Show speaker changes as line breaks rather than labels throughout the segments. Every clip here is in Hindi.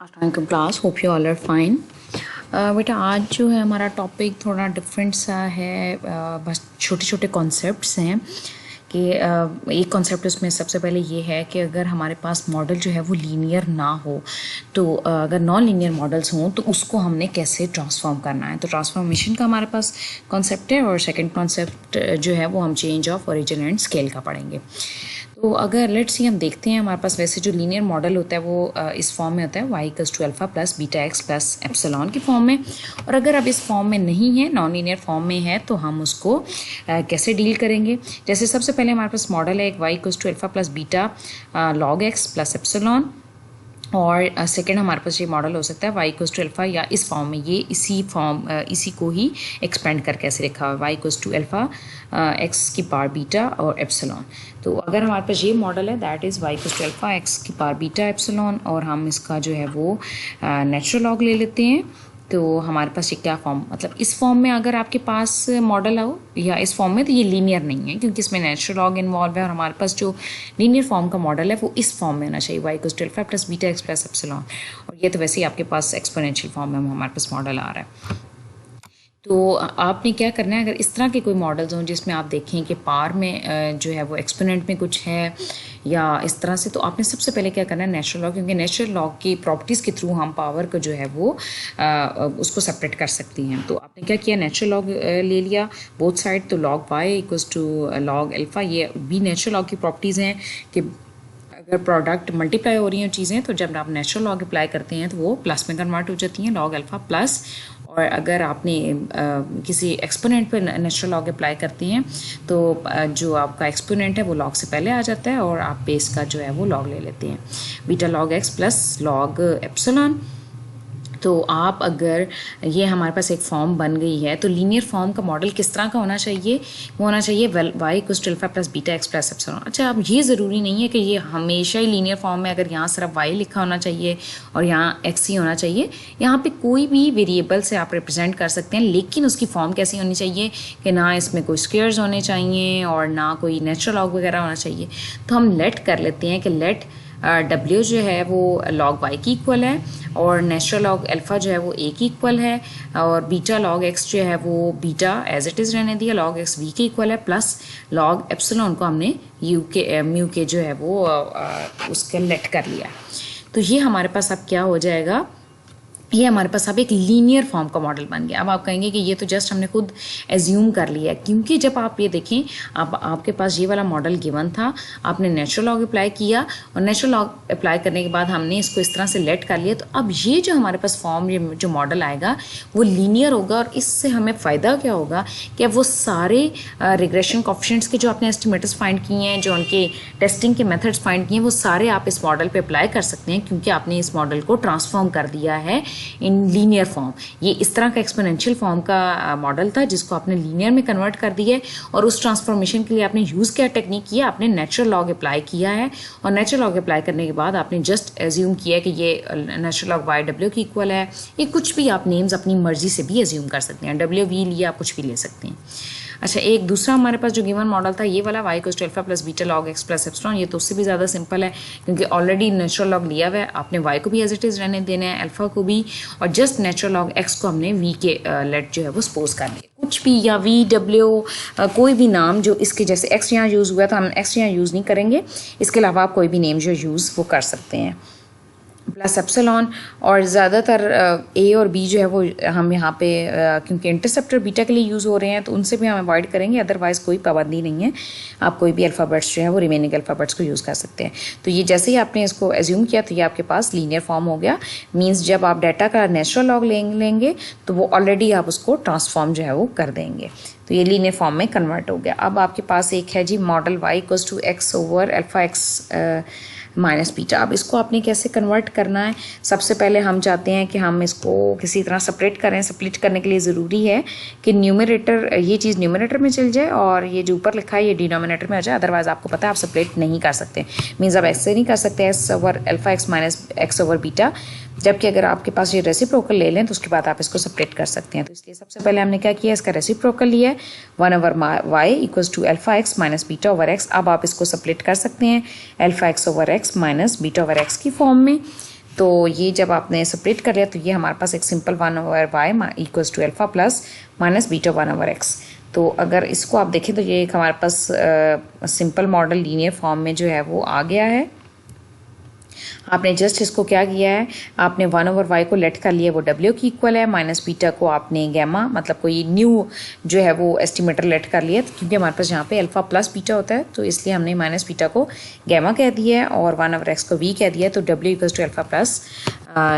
अस्सलाम class, hope you all are fine. बेटा आज जो है हमारा टॉपिक थोड़ा डिफरेंट सा है। बस छोटे छोटे कॉन्सेप्ट्स हैं कि एक कॉन्सेप्ट उसमें सबसे पहले ये है कि अगर हमारे पास मॉडल जो है वो लीनियर ना हो तो अगर नॉन लीनियर मॉडल्स हों तो उसको हमने कैसे ट्रांसफॉर्म करना है। तो ट्रांसफॉर्मेशन का हमारे पास कॉन्सेप्ट है और सेकंड कॉन्सेप्ट जो है वो हम change of origin and scale का पढ़ेंगे। तो अगर लेट्स सी हम देखते हैं हमारे पास वैसे जो लीनियर मॉडल होता है वो इस फॉर्म में होता है y=α plus beta x plus epsilon की फॉर्म में। और अगर अब इस फॉर्म में नहीं है, नॉन लीनियर फॉर्म में है, तो हम उसको कैसे डील करेंगे। जैसे सबसे पहले हमारे पास मॉडल है एक y=α plus beta log x plus epsilon. और सेकेंड हमारे पास ये मॉडल हो सकता है y=α या इस फॉर्म में, ये इसी को ही एक्सपेंड करके ऐसे लिखा हुआ है y=α एक्स की पावर बीटा और एप्सिलॉन। तो अगर हमारे पास ये मॉडल है दैट इज़ y=α एक्स की पावर बीटा एप्सिलॉन और हम इसका जो है वो नेचुरल लॉग ले लेते हैं। तो हमारे पास ये क्या फॉर्म, मतलब इस फॉर्म में अगर आपके पास मॉडल हो या इस फॉर्म में, तो ये लीनियर नहीं है क्योंकि इसमें नेचुरल लॉग इन्वॉल्व है। और हमारे पास जो लीनियर फॉर्म का मॉडल है वो इस फॉर्म में होना चाहिए y=α plus beta x plus epsilon. और ये तो वैसे ही आपके पास एक्सपोनेंशियल फॉर्म में हमारे पास मॉडल आ रहा है। तो आपने क्या करना है, अगर इस तरह के कोई मॉडल्स हों जिसमें आप देखें कि पावर में जो है वो एक्सपोनेंट में कुछ है या इस तरह से, तो आपने सबसे पहले क्या करना है नेचुरल लॉग, क्योंकि नेचुरल लॉग की प्रॉपर्टीज़ के थ्रू हम पावर को जो है वो उसको सेपरेट कर सकती हैं। तो आपने क्या किया, नेचुरल लॉग ले लिया बोथ साइड। तो लॉग y=log अल्फ़ा, ये भी नेचुरल लॉग की प्रॉपर्टीज़ हैं कि अगर प्रोडक्ट मल्टीप्लाई हो रही हैं चीज़ें तो जब आप नेचुरल लॉग अप्लाई करते हैं तो वो प्लस में कन्वर्ट हो जाती हैं, log अल्फ़ा प्लस। और अगर आपने किसी एक्सपोनेंट पर नेचुरल लॉग अप्लाई करते हैं तो जो आपका एक्सपोनेंट है वो लॉग से पहले आ जाता है और आप बेस का जो है वो लॉग ले लेते हैं, beta log x plus log epsilon. तो आप अगर ये हमारे पास एक फॉर्म बन गई है तो लीनियर फॉर्म का मॉडल किस तरह का होना चाहिए, वो होना चाहिए y=α plus beta x plus epsilon. अच्छा, अब ये ज़रूरी नहीं है कि ये हमेशा ही लीनियर फॉर्म में, अगर यहाँ सिर्फ y लिखा होना चाहिए और यहाँ x ही होना चाहिए। यहाँ पे कोई भी वेरिएबल से आप रिप्रेजेंट कर सकते हैं, लेकिन उसकी फॉर्म कैसी होनी चाहिए कि ना इसमें कोई स्क्वेयर्स होने चाहिए और ना कोई नेचुरल लॉग वगैरह होना चाहिए। तो हम लेट कर लेते हैं कि लेट W जो है वो log y की इक्वल है और नेचुरल लॉग अल्फ़ा जो है वो a की इक्वल है और बीटा लॉग x जो है वो बीटा एज इट इज़ रहने दिया, log x v के इक्वल है, प्लस log एप्सिलॉन को हमने म्यू के जो है वो उसके लेट कर लिया। तो ये हमारे पास अब क्या हो जाएगा, ये हमारे पास अब एक लीनियर फॉर्म का मॉडल बन गया। अब आप कहेंगे कि ये तो जस्ट हमने खुद एज्यूम कर लिया है, क्योंकि जब आप ये देखें आपके पास ये वाला मॉडल गिवन था, आपने नेचुरल लॉग अप्लाई किया और नेचुरल लॉग अप्लाई करने के बाद हमने इसको इस तरह से लेट कर लिया। तो अब ये जो हमारे पास फॉर्म, ये जो मॉडल आएगा वो लीनियर होगा और इससे हमें फ़ायदा क्या होगा कि अब वो सारे रिग्रेशन कोएफिशिएंट्स के जो आपने एस्टिमेटर्स फाइंड किए हैं, जो उनके टेस्टिंग के मेथड्स फाइंड किए हैं, वो सारे आप इस मॉडल पर अप्लाई कर सकते हैं क्योंकि आपने इस मॉडल को ट्रांसफॉर्म कर दिया है इन लीनियर फॉर्म। ये इस तरह का एक्सपोनेंशियल फॉर्म का मॉडल था जिसको आपने लीनियर में कन्वर्ट कर दिया है और उस ट्रांसफॉर्मेशन के लिए आपने यूज़ क्या टेक्निक किया, आपने नेचुरल लॉग अप्लाई किया है और नेचुरल लॉग अप्लाई करने के बाद आपने जस्ट एज्यूम किया कि ये नेचुरल लॉग y=w की इक्वल है। ये कुछ भी आप नेम्स अपनी मर्जी से भी एज्यूम कर सकते हैं, w v लिया, कुछ भी ले सकते हैं। अच्छा, एक दूसरा हमारे पास जो गिवन मॉडल था ये वाला y=α plus beta log x plus epsilon, ये तो उससे भी ज़्यादा सिंपल है क्योंकि ऑलरेडी नेचुरल लॉग लिया हुआ है, आपने y को भी एज इट इज़ रहने देना है, अल्फ़ा को भी, और जस्ट नेचुरल लॉग x को हमने v के लेट जो है वो सपोज कर लिया, कुछ भी या v w कोई भी नाम जो इसके जैसे x यहाँ यूज़ हुआ था, हम x यहाँ यूज़ नहीं करेंगे, इसके अलावा आप कोई भी नेम जो यूज़ वो कर सकते हैं, प्लस एप्सिलॉन। और ज़्यादातर ए और बी जो है वो हम यहाँ पे क्योंकि इंटरसेप्टर बीटा के लिए यूज़ हो रहे हैं तो उनसे भी हम अवॉइड करेंगे, अदरवाइज़ कोई पाबंदी नहीं है, आप कोई भी अल्फ़ाबेट्स जो है वो रिमेनिंग अल्फ़ाबेट्स को यूज़ कर सकते हैं। तो ये जैसे ही आपने इसको एज्यूम किया तो ये आपके पास लीनियर फॉर्म हो गया। मीन्स जब आप डाटा का नेचुरल लॉग लेंगे तो वो ऑलरेडी आप उसको ट्रांसफॉर्म जो है वो कर देंगे, तो ये लीनियर फॉर्म में कन्वर्ट हो गया। अब आपके पास एक है जी model y=x/α x minus beta. अब इसको आपने कैसे कन्वर्ट करना है, सबसे पहले हम चाहते हैं कि हम इसको किसी तरह सेपरेट करें। सेपरेट करने के लिए ज़रूरी है कि न्यूमरेटर, ये चीज़ न्यूमरेटर में चल जाए और ये जो ऊपर लिखा है ये डिनोमिनेटर में आ जाए, अदरवाइज़ आपको पता है आप सेपरेट नहीं कर सकते। मीन्स आप ऐसे नहीं कर सकते s/α x माइनस x/बीटा, जबकि अगर आपके पास ये रेसिप्रोकल ले लें तो उसके बाद आप इसको सेपरेट कर सकते हैं। तो इसलिए सबसे पहले हमने क्या किया, इसका रेसिप्रोकल लिया है 1/y=α x minus beta over x। अब आप इसको सेपरेट कर सकते हैं α x/x minus beta over x की फॉर्म में। तो ये जब आपने सेपरेट कर लिया तो ये हमारे पास एक simple 1/y equals to alpha plus minus beta 1/x। तो अगर इसको आप देखें तो ये एक हमारे पास सिंपल मॉडल लीनियर फॉर्म में जो है वो आ गया है। आपने जस्ट इसको क्या किया है, आपने 1/y को लेट कर लिया, वो w की इक्वल है, माइनस बीटा को आपने गैमा मतलब कोई न्यू जो है वो एस्टिमेटर लेट कर लिया, क्योंकि हमारे पास यहाँ पे अल्फा प्लस बीटा होता है तो इसलिए हमने माइनस बीटा को गैमा कह दिया है और 1/x को v कह दिया है। तो w equals to alpha plus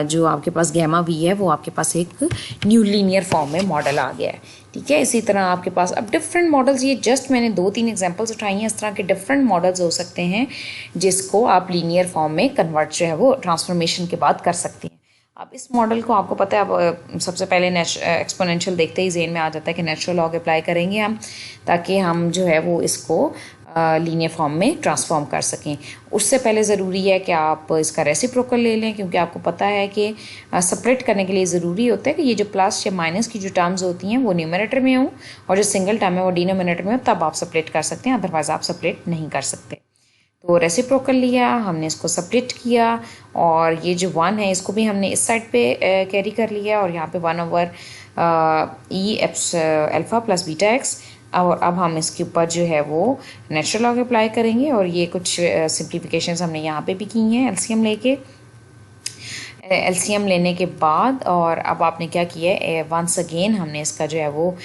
जो आपके पास गैमा v है वो आपके पास एक न्यू लीनियर फॉर्म में मॉडल आ गया है। ठीक है, इसी तरह आपके पास अब डिफरेंट मॉडल्स, ये जस्ट मैंने 2-3 एग्जांपल्स उठाई हैं, इस तरह के डिफरेंट मॉडल्स हो सकते हैं जिसको आप लीनियर फॉर्म में कन्वर्ट जो है वो ट्रांसफॉर्मेशन के बाद कर सकते हैं। अब इस मॉडल को आपको पता है, अब सबसे पहले एक्सपोनेंशियल देखते ही जेन में आ जाता है कि नेचुरल लॉग अप्लाई करेंगे हम, ताकि हम जो है वो इसको लीनियर फॉर्म में ट्रांसफॉर्म कर सकें। उससे पहले ज़रूरी है कि आप इसका रेसिप्रोकल ले लें, क्योंकि आपको पता है कि सेपरेट करने के लिए ज़रूरी होता है कि ये जो प्लस या माइनस की जो टर्म्स होती हैं वो न्यूमरेटर में हो और जो सिंगल टर्म है वो डिनोमिनेटर में हो, तब आप सेपरेट कर सकते हैं, अदरवाइज़ आप सेपरेट नहीं कर सकते। तो रेसिप्रोकल लिया, हमने इसको सेपरेट किया और ये जो 1 है इसको भी हमने इस साइड पे कैरी कर लिया और यहाँ पे 1/e alpha plus beta x. और अब हम इसके ऊपर जो है वो नेचुरल लॉग अप्लाई करेंगे और ये कुछ सिंप्लीफिकेशंस हमने यहाँ पे भी की हैं एलसीएम लेने के बाद। और अब आपने क्या किया है, वंस अगेन हमने इसका जो है वो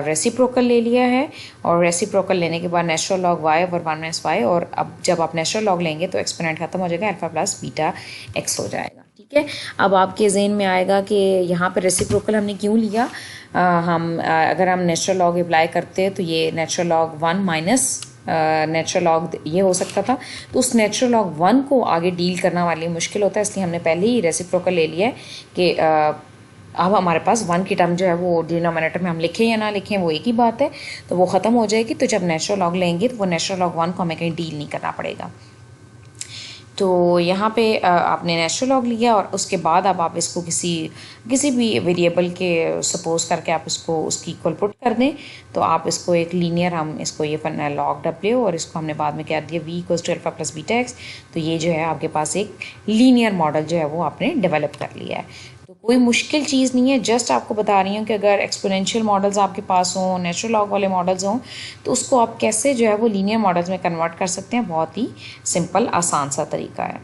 रेसिप्रोकल ले लिया है और रेसिप्रोकल लेने के बाद natural log y over 1-y। और अब जब आप नेचुरल लॉग लेंगे तो एक्सपोनेंट खत्म हो जाएगा, अल्फा प्लस बीटा एक्स हो जाएगा। ठीक है, अब आपके ज़हन में आएगा कि यहाँ पर रेसिप्रोकल हमने क्यों लिया। अगर हम नेचुरल लॉग अप्लाई करते हैं तो ये natural log 1 minus natural log ये हो सकता था, तो उस नेचुरल लॉग 1 को आगे डील करना वाली मुश्किल होता है, इसलिए हमने पहले ही रेसिप्रोकल ले लिया है कि अब हमारे पास 1 की टर्म जो है वो डिनोमिनेटर में हम लिखें या ना लिखें वो एक ही बात है, तो वो ख़त्म हो जाएगी। तो जब नेचुरल लॉग लेंगे तो वो नेचुरल लॉग 1 को हमें कहीं डील नहीं करना पड़ेगा। तो यहाँ पे आपने नेचुरल लॉग लिया और उसके बाद अब आप इसको किसी भी वेरिएबल के सपोज करके आप इसको उसकी इक्वल पुट कर दें, तो आप इसको एक लीनियर, हम इसको ये बनना है लॉग w और इसको हमने बाद में क्या दिया v equals to alpha plus beta x. तो ये जो है आपके पास एक लीनियर मॉडल जो है वो आपने डेवलप कर लिया है। तो कोई मुश्किल चीज़ नहीं है, जस्ट आपको बता रही हूँ कि अगर एक्सपोनेंशियल मॉडल्स आपके पास हों, नेचुरल लॉग वाले मॉडल्स हों, तो उसको आप कैसे जो है वो लीनियर मॉडल्स में कन्वर्ट कर सकते हैं, बहुत ही सिंपल आसान सा तरीका है।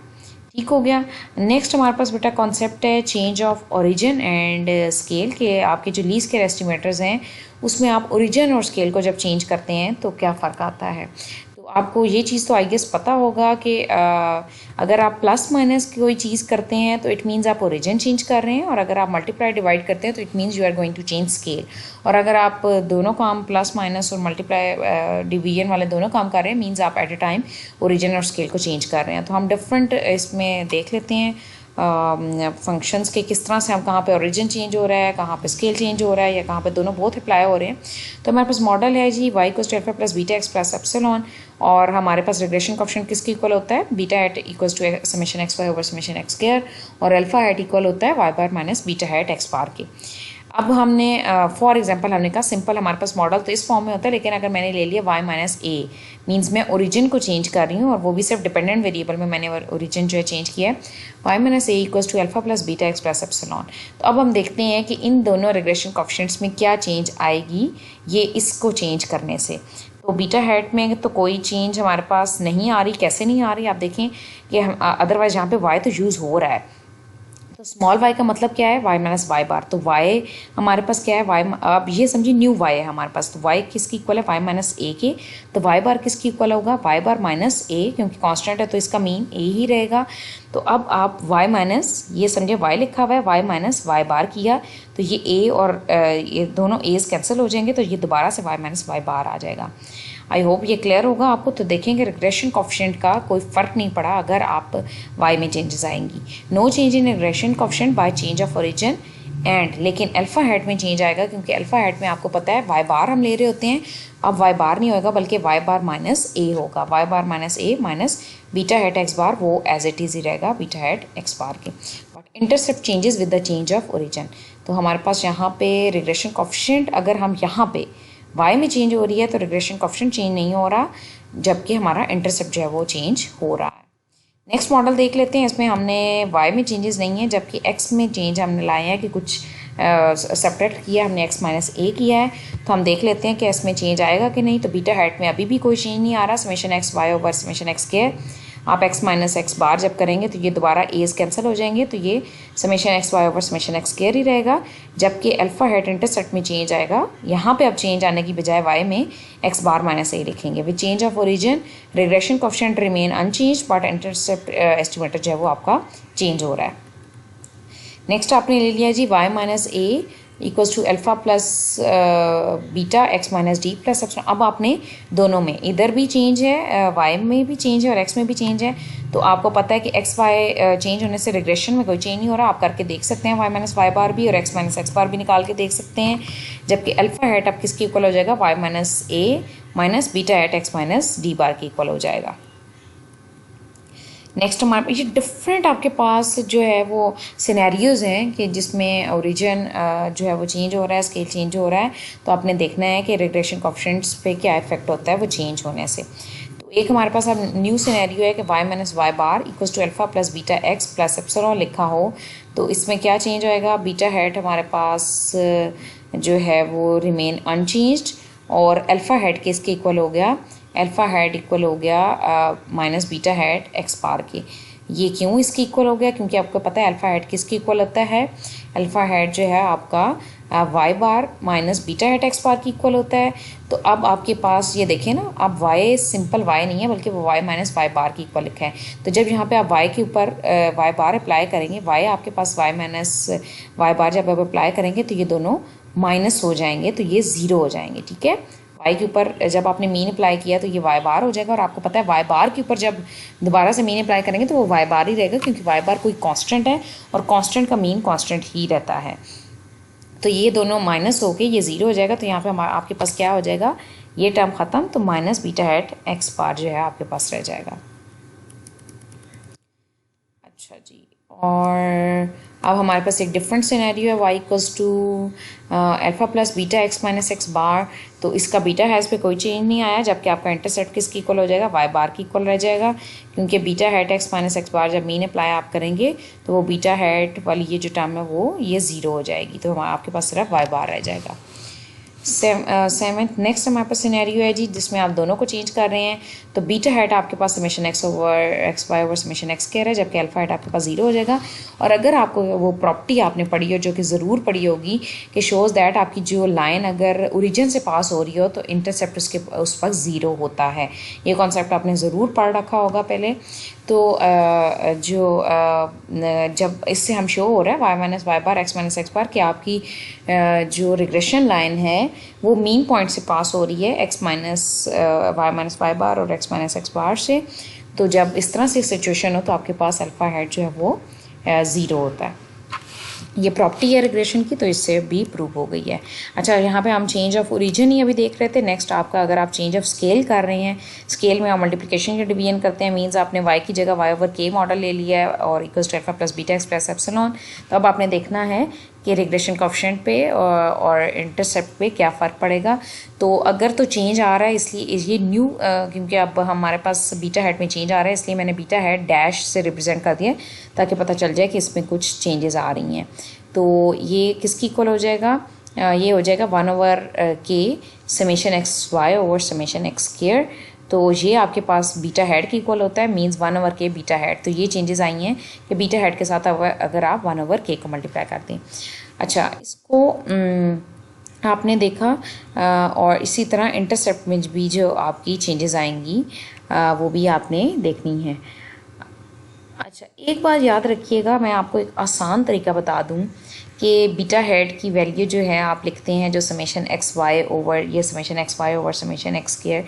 ठीक हो गया। नेक्स्ट हमारे पास बेटा कॉन्सेप्ट है change of origin and scale के। आपके जो लीस्ट के एस्टिमेटर्स हैं उसमें आप ओरिजिन और स्केल को जब चेंज करते हैं तो क्या फ़र्क आता है। तो आपको ये चीज़ तो आई गेस पता होगा कि अगर आप प्लस माइनस की कोई चीज़ करते हैं तो इट मीन्स आप ओरिजिन चेंज कर रहे हैं, और अगर आप मल्टीप्लाई डिवाइड करते हैं तो it means you are going to change scale. और अगर आप दोनों काम प्लस माइनस और मल्टीप्लाई डिवीजन वाले दोनों काम कर रहे हैं, मीन्स आप एट ए टाइम ओरिजिन और स्केल को चेंज कर रहे हैं। तो हम डिफरेंट इसमें देख लेते हैं फंक्शंस के किस तरह से हम कहाँ पे ओरिजिन चेंज हो रहा है, कहाँ पे स्केल चेंज हो रहा है, या कहाँ पे दोनों बहुत अप्लाई हो रहे हैं। तो हमारे पास मॉडल है जी y equals to alpha plus beta x plus epsilon, और हमारे पास रिग्रेशन कोएफिशिएंट किसके इक्वल होता है, beta hat equals to summation x y over summation x square, और अल्फा हैट इक्वल होता है y bar minus beta hat x bar के। अब हमने फॉर एग्जांपल हमने कहा सिंपल हमारे पास मॉडल तो इस फॉर्म में होता है, लेकिन अगर मैंने ले लिया y माइनस ए, मीन्स मैं ओरिजिन को चेंज कर रही हूँ और वो भी सिर्फ डिपेंडेंट वेरिएबल में मैंने ओरिजिन जो है चेंज किया है, y minus a equals to alpha plus beta x plus epsilon. तो अब हम देखते हैं कि इन दोनों रिग्रेशन कोएफिशिएंट्स में क्या चेंज आएगी ये इसको चेंज करने से। तो बीटा हैट में तो कोई चेंज हमारे पास नहीं आ रही। कैसे नहीं आ रही, आप देखें कि हम अदरवाइज यहाँ पे y तो यूज़ हो रहा है। तो स्मॉल y का मतलब क्या है, y माइनस वाई बार। तो y हमारे पास क्या है, y अब ये समझिए न्यू y है हमारे पास। तो y किसकी इक्वल है, y माइनस ए के। तो y बार किसकी इक्वल होगा, y बार माइनस ए, क्योंकि कांस्टेंट है तो इसका मीन a ही रहेगा। तो अब आप y माइनस, ये समझे y लिखा हुआ है, y माइनस वाई बार किया तो ये a और ये दोनों a's कैंसिल हो जाएंगे, तो ये दोबारा से y माइनस वाई बार आ जाएगा। आई होप ये क्लियर होगा आपको। तो देखेंगे रिग्रेशन कोएफिशिएंट का कोई फ़र्क नहीं पड़ा अगर आप y में चेंजेस आएंगी। No change in regression coefficient by change of origin and, लेकिन अल्फा हैट में चेंज आएगा, क्योंकि अल्फा हैट में आपको पता है y बार हम ले रहे होते हैं। अब y बार नहीं होगा बल्कि y बार माइनस ए होगा, y बार माइनस ए माइनस बीटा हैट एक्स बार, वो एज इट इज़ ही रहेगा बीटा हैट एक्स बार के। But intercept changes with the change of origin. तो हमारे पास यहाँ पे रिग्रेशन कोएफिशिएंट अगर हम यहाँ पे y में चेंज हो रही है तो रिग्रेशन कोएफिशिएंट चेंज नहीं हो रहा, जबकि हमारा इंटरसेप्ट जो है वो चेंज हो रहा है। नेक्स्ट मॉडल देख लेते हैं। इसमें हमने y में चेंजेस नहीं है, जबकि x में चेंज हमने लाए हैं कि कुछ सब्ट्रैक्ट किया हमने, x माइनस a किया है। तो हम देख लेते हैं कि इसमें चेंज आएगा कि नहीं। तो बीटा हैट में अभी भी कोई चेंज नहीं आ रहा। Summation x y over summation x square, आप x माइनस एक्स बार जब करेंगे तो ये दोबारा एज कैंसिल हो जाएंगे, तो ये summation x y over summation x square ही रहेगा। जबकि अल्फा हेड इंटरसेप्ट में चेंज आएगा, यहाँ पे अब चेंज आने की बजाय y में x बार माइनस a लिखेंगे। With change of origin regression coefficient remain unchange, but intercept estimator जो है वो आपका चेंज हो रहा है। नेक्स्ट आपने ले लिया जी y minus a equals to alpha plus beta x minus D plus epsilon. अब आपने दोनों में इधर भी चेंज है, y में भी चेंज है और x में भी चेंज है। तो आपको पता है कि x y चेंज होने से रिग्रेशन में कोई चेंज नहीं हो रहा। आप करके देख सकते हैं y माइनस वाई बार भी और x माइनस एक्स बार भी निकाल के देख सकते हैं। जबकि अल्फा हेट अब किसके इक्वल हो जाएगा, y minus a minus beta hate x minus D बार के इक्वल हो जाएगा। नेक्स्ट हमारे ये डिफरेंट आपके पास जो है वो सिनेरियोज़ हैं कि जिसमें ओरिजिन जो है वो चेंज हो रहा है, स्केल चेंज हो रहा है। तो आपने देखना है कि रिग्रेशन कोएफिशिएंट्स पे क्या इफेक्ट होता है वो चेंज होने से। तो एक हमारे पास अब न्यू सिनेरियो है कि y minus y bar equals to alpha plus beta x plus epsilon लिखा हो। तो इसमें क्या चेंज होएगा, बीटा हेड हमारे पास जो है वो रिमेन अनचेंज्ड और अल्फा हेड के इसके इक्वल हो गया, अल्फ़ा हेड इक्वल हो गया minus beta head x bar के। ये क्यों इसके इक्वल हो गया, क्योंकि आपको पता है अल्फ़ा हेड किसके इक्वल होता है, अल्फ़ा हेड जो है आपका Y bar minus beta head x बार की इक्वल होता है। तो अब आपके पास ये देखें ना, अब वाई सिंपल वाई नहीं है बल्कि वो वाई माइनस वाई बार की इक्वल लिखा है। तो जब यहाँ पे आप वाई के ऊपर वाई बार अप्लाई करेंगे, वाई आपके पास वाई माइनस वाई बार जब आप अप्लाई करेंगे तो ये दोनों माइनस हो जाएंगे, तो ये ज़ीरो हो जाएंगे। ठीक है, वाई के ऊपर जब आपने मीन अप्लाई किया तो ये वाई बार हो जाएगा। और आपको पता है वाई बार के ऊपर जब दोबारा से मीन अप्लाई करेंगे तो वो वाई बार ही रहेगा, क्योंकि वाई बार कोई कांस्टेंट है और कांस्टेंट का मीन कांस्टेंट ही रहता है। तो ये दोनों माइनस होके ये ज़ीरो हो जाएगा। तो यहाँ पे आपके पास क्या हो जाएगा, ये टर्म ख़त्म, तो माइनस बीटा हेड एक्स बार जो है आपके पास रह जाएगा। अच्छा जी, और अब हमारे पास एक डिफरेंट सिनेरियो है, y equals to alpha plus beta x minus x bar. तो इसका बीटा हैज़ पे कोई चेंज नहीं आया, जबकि आपका इंटरसेप्ट किसकी इक्वल हो जाएगा, y बार की इक्वल रह जाएगा, क्योंकि beta hat x minus x bar जब मीन अप्लाई आप करेंगे तो वो बीटा हैट वाली ये जो टर्म है वो ये ज़ीरो हो जाएगी। तो आपके पास सिर्फ y बार रह जाएगा। सेवन्थ नेक्स्ट हमारे पास सिनेरियो है जी, जिसमें आप दोनों को चेंज कर रहे हैं। तो बीटा हेट आपके पास summation x over x y over summation x कह रहा है, जबकि अल्फा हेट आपके पास ज़ीरो हो जाएगा। और अगर आपको वो प्रॉपर्टी आपने पढ़ी हो, जो कि ज़रूर पढ़ी होगी, कि शोज़ दैट आपकी जो लाइन अगर ओरिजिन से पास हो रही हो तो इंटरसेप्ट उस वक्त ज़ीरो होता है। ये कॉन्सेप्ट आपने ज़रूर पढ़ रखा होगा पहले। तो जब इससे हम शो हो रहा है वाई माइनस वाई बार एक्स माइनस एक्स बार कि आपकी जो रिग्रेशन लाइन है वो मीन पॉइंट से पास हो रही है x minus y minus y bar और एक्स माइनस एक्स बार से। तो जब इस तरह से सिचुएशन हो तो आपके पास अल्फ़ा हेड जो है वो ज़ीरो होता है। ये प्रॉपर्टी है रिग्रेशन की, तो इससे भी प्रूव हो गई है। अच्छा, यहाँ पे हम चेंज ऑफ ओरिजिन ही अभी देख रहे थे। नेक्स्ट आपका अगर आप चेंज ऑफ स्केल कर रहे हैं, स्केल में आप मल्टीप्लिकेशन के डिवीजन करते हैं, मीन्स आपने y की जगह y ओवर k मॉडल ले लिया है और equals to alpha plus beta x plus epsilon. तो अब आपने देखना है कि रिग्रेशन कोएफिशिएंट पे और इंटरसेप्ट पे क्या फ़र्क पड़ेगा। तो अगर तो चेंज आ रहा है, इसलिए ये न्यू क्योंकि अब हमारे पास बीटा हेड में चेंज आ रहा है, इसलिए मैंने बीटा हेड डैश से रिप्रेजेंट कर दिया ताकि पता चल जाए कि इसमें कुछ चेंजेस आ रही हैं। तो ये किसकी इक्वल हो जाएगा, ये हो जाएगा 1 over k summation x y over summation x square. तो ये आपके पास बीटा हेड की इक्वल होता है, means 1 over k beta head. तो ये चेंजेस आई हैं कि बीटा हेड के साथ अगर आप 1 ओवर के को मल्टीप्लाई करते हैं। अच्छा, इसको आपने देखा और इसी तरह इंटरसेप्ट में भी जो आपकी चेंजेस आएंगी वो भी आपने देखनी है। अच्छा, एक बात याद रखिएगा, मैं आपको एक आसान तरीका बता दूं कि बीटा हेड की वैल्यू जो है आप लिखते हैं जो समेशन एक्स वाई ओवर ये summation x y over summation x square.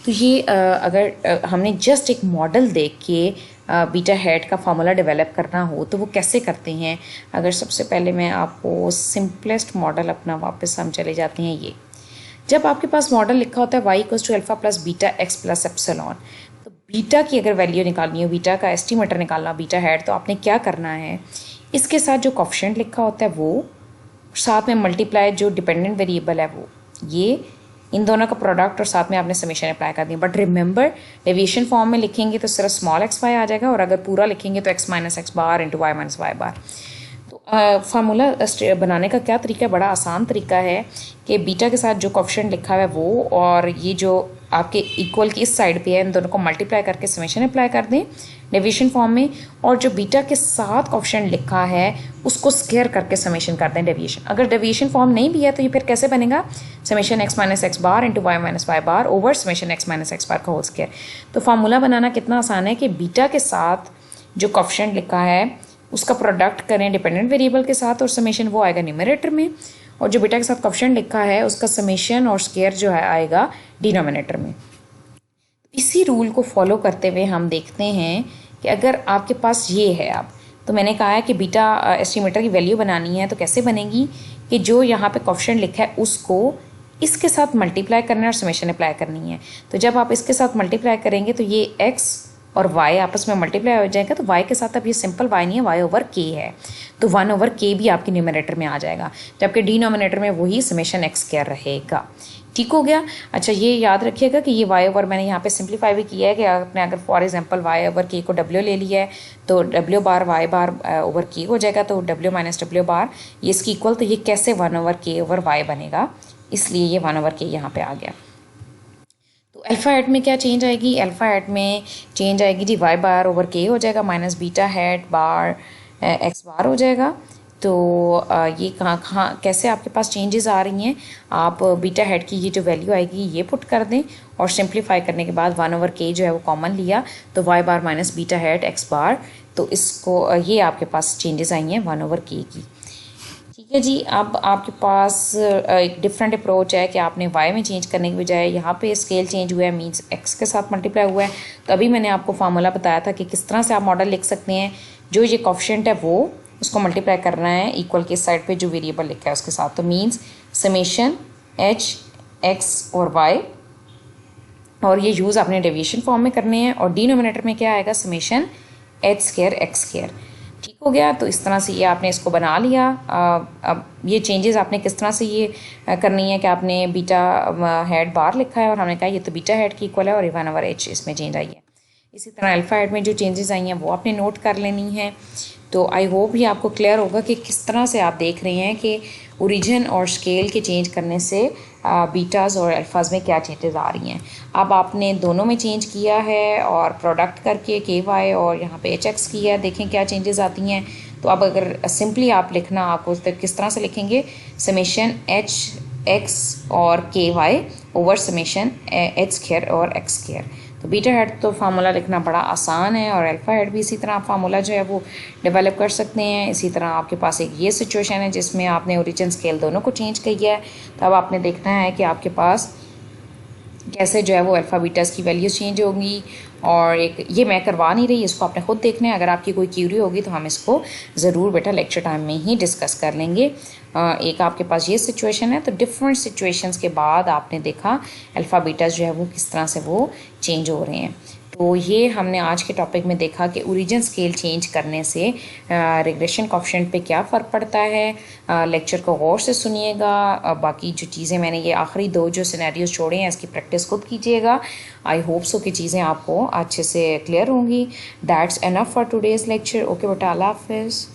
तो ये अगर हमने जस्ट एक मॉडल देख के बीटा हेड का फार्मूला डेवलप करना हो तो वो कैसे करते हैं। अगर सबसे पहले मैं आपको सिंपलेस्ट मॉडल अपना वापस हम चले जाते हैं। ये जब आपके पास मॉडल लिखा होता है y equals to alpha plus beta x plus epsilon, तो बीटा की अगर वैल्यू निकालनी हो, बीटा का एस्टीमेटर निकालना बीटा हेड, तो आपने क्या करना है, इसके साथ जो कोएफिशिएंट लिखा होता है वो, साथ में मल्टीप्लाई जो डिपेंडेंट वेरिएबल है वो, ये इन दोनों का प्रोडक्ट और साथ में आपने समेशन अप्लाई कर दी। बट रिमेंबर डेविएशन फॉर्म में लिखेंगे तो सिर्फ स्मॉल एक्स वाई आ जाएगा, और अगर पूरा लिखेंगे तो x minus x bar into y minus y बार। फार्मूला बनाने का क्या तरीका है, बड़ा आसान तरीका है कि बीटा के साथ जो कोफिशिएंट लिखा हुआ है वो और ये जो आपके इक्वल की इस साइड पे है, इन दोनों को मल्टीप्लाई करके समेशन अप्लाई कर दें डेविएशन फॉर्म में, और जो बीटा के साथ कोफिशिएंट लिखा है उसको स्क्वायर करके समेशन कर दें डेविएशन। अगर डेविएशन फॉर्म नहीं भी है तो ये फिर कैसे बनेगा, summation x minus x bar into y minus y bar over summation x minus x bar का होल स्क्वायर। तो फार्मूला बनाना कितना आसान है कि बीटा के साथ जो कोफिशिएंट लिखा है उसका प्रोडक्ट करें डिपेंडेंट वेरिएबल के साथ और समेशन वो आएगा न्यूमरेटर में, और जो बीटा के साथ कोफिशिएंट लिखा है उसका समेशन और स्क्वायर जो है आएगा डिनोमिनेटर में। इसी रूल को फॉलो करते हुए हम देखते हैं कि अगर आपके पास ये है अब, तो मैंने कहा है कि बीटा एस्टिमेटर की वैल्यू बनानी है तो कैसे बनेगी कि जो यहाँ पे कोफिशिएंट लिखा है उसको इसके साथ मल्टीप्लाई करना है और समेशन अप्लाई करनी है। तो जब आप इसके साथ मल्टीप्लाई करेंगे तो ये x और y आपस में मल्टीप्लाई हो जाएगा, तो y के साथ अब ये सिंपल y नहीं है, y ओवर k है, तो 1 ओवर k भी आपके न्यूमरेटर में आ जाएगा, जबकि डिनोमिनेटर में वही समेशन x स्क्वायर रहेगा। ठीक हो गया। अच्छा ये याद रखिएगा कि ये y ओवर मैंने यहाँ पे सिंप्लीफाई भी किया है कि आपने अगर for example y over k को w ले लिया है तो w बार y बार ओवर k हो जाएगा, तो w माइनस w बार ये इसकी इक्वल, तो ये कैसे 1 ओवर k ओवर y बनेगा, इसलिए ये 1 ओवर k यहाँ पे आ गया। तो अल्फ़ा हेड में क्या चेंज आएगी, अल्फ़ा हेड में चेंज आएगी जी y बार ओवर k हो जाएगा माइनस बीटा हेड बार x बार हो जाएगा। तो ये कहाँ कैसे आपके पास चेंजेस आ रही हैं, आप बीटा हेड की ये जो वैल्यू आएगी ये पुट कर दें और सिंप्लीफाई करने के बाद 1 ओवर k जो है वो कॉमन लिया, तो y बार माइनस बीटा हेड x बार, तो इसको ये आपके पास चेंजेस आई हैं 1 ओवर k की। ठीक है जी। अब आपके पास एक डिफरेंट अप्रोच है कि आपने y में चेंज करने की बजाय यहाँ पे स्केल चेंज हुआ है, मीन्स x के साथ मल्टीप्लाई हुआ है। तो अभी मैंने आपको फार्मूला बताया था कि किस तरह से आप मॉडल लिख सकते हैं, जो ये कोफिशिएंट है वो उसको मल्टीप्लाई करना है इक्वल के साइड पे जो वेरिएबल लिखा है उसके साथ, तो मीन्स समेशन h x और y, और ये यूज़ आपने डेविएशन फॉर्म में करने हैं, और डिनोमिनेटर में क्या आएगा, summation h square x square. ठीक हो गया। तो इस तरह से ये आपने इसको बना लिया। अब ये चेंजेस आपने किस तरह से ये करनी है कि आपने बीटा हेड बार लिखा है और हमने कहा ये तो बीटा हेड की इक्वल है, और 1 ओवर h इसमें चेंज आई है। इसी तरह अल्फ़ा हेड में जो चेंजेस आई हैं वो आपने नोट कर लेनी है। तो आई होप ये आपको क्लियर होगा कि किस तरह से आप देख रहे हैं कि ओरिजिन और स्केल के चेंज करने से बीटाज और अल्फाज में क्या चेंजेस आ रही हैं। अब आपने दोनों में चेंज किया है और प्रोडक्ट करके KY और यहाँ पे HX किया है, देखें क्या चेंजेस आती हैं। तो अब अगर सिंपली आप लिखना, आपको किस तरह से लिखेंगे, समेशन HX और KY over summation H square और X स्क्वायर। तो बीटा हेड तो फार्मूला लिखना बड़ा आसान है, और अल्फ़ा हेड भी इसी तरह आप फार्मूला जो है वो डेवलप कर सकते हैं। इसी तरह आपके पास एक ये सिचुएशन है जिसमें आपने ओरिजिन स्केल दोनों को चेंज किया है, तो अब आपने देखना है कि आपके पास कैसे जो है वो अल्फ़ा बीटास की वैल्यूज़ चेंज होंगी। और एक ये मैं करवा नहीं रही, इसको आपने खुद देखना है। अगर आपकी कोई क्यूरी होगी तो हम इसको ज़रूर बेटा लेक्चर टाइम में ही डिस्कस कर लेंगे। एक आपके पास ये सिचुएशन है, तो डिफरेंट सिचुएशंस के बाद आपने देखा अल्फ़ा बीटास जो है वो किस तरह से वो चेंज हो रहे हैं। तो ये हमने आज के टॉपिक में देखा कि ओरिजिन स्केल चेंज करने से रिग्रेशन कोफिशिएंट पे क्या फ़र्क पड़ता है। लेक्चर को गौर से सुनिएगा। बाकी जो चीज़ें मैंने ये आखिरी 2 जो सिनेरियोज छोड़े हैं इसकी प्रैक्टिस खुद कीजिएगा। आई होप सो कि चीज़ें आपको अच्छे से क्लियर होंगी। That's enough for today's lecture. Okay बेटा, अल्लाह हाफिज़।